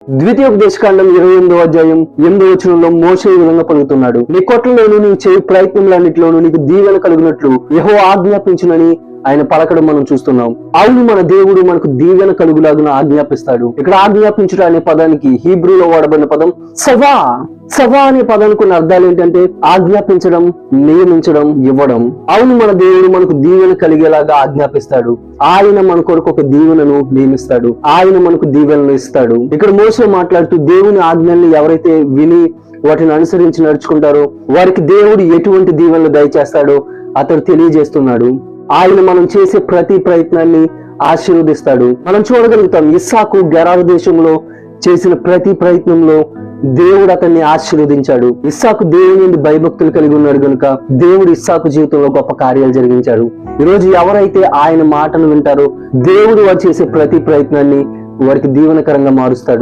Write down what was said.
ద్వితీయోపదేశకాండం 28వ అధ్యాయం 8వ వచనంలో మోషే ఈ విధంగా పలుకుతున్నాడు. నీ కొట్లలోను నీ చేయి ప్రయత్నములన్నిటిలోనూ నీకు దీవెన కలుగునట్లు యెహోవా ఆజ్ఞాపించునని ఆయన పలకడం మనం చూస్తున్నాం. అవును, మన దేవుడు మనకు దీవెన కలుగులాగున ఆజ్ఞాపిస్తాడు. ఇక్కడ ఆజ్ఞాపించుట అనే పదానికి హీబ్రూలో వాడబడిన పదం సవా. సవా అనే పదానికి కొన్ని అర్థాలు ఏంటంటే ఆజ్ఞాపించడం, నియమించడం, ఇవ్వడం. అవును, మన దేవుడు మనకు దీవెన కలిగేలాగా ఆజ్ఞాపిస్తాడు. ఆయన మన కొరకు ఒక దీవెనను నియమిస్తాడు. ఆయన మనకు దీవెనను ఇస్తాడు. ఇక్కడ మోషే మాట్లాడుతూ దేవుని ఆజ్ఞల్ని ఎవరైతే విని వాటిని అనుసరించి నడుచుకుంటారో వారికి దేవుడు ఎటువంటి దీవెనలు దయచేస్తాడో అతడు తెలియజేస్తున్నాడు. ఆయన మనం చేసే ప్రతి ప్రయత్నాన్ని ఆశీర్వదిస్తాడు. మనం చూడగలుగుతాం, ఇస్సాకు గెరారు దేశంలో చేసిన ప్రతి ప్రయత్నంలో దేవుడు అతన్ని ఆశీర్వదించాడు. ఇస్సాకు దేవుని నుండి భయభక్తులు కలిగి ఉన్నాడు కనుక దేవుడు ఇస్సాకు జీవితంలో గొప్ప కార్యాలు జరిగించాడు. ఈరోజు ఎవరైతే ఆయన మాటను వింటారో దేవుడు వారు చేసే ప్రతి ప్రయత్నాన్ని వారికి దీవెనకరంగా మారుస్తాడు.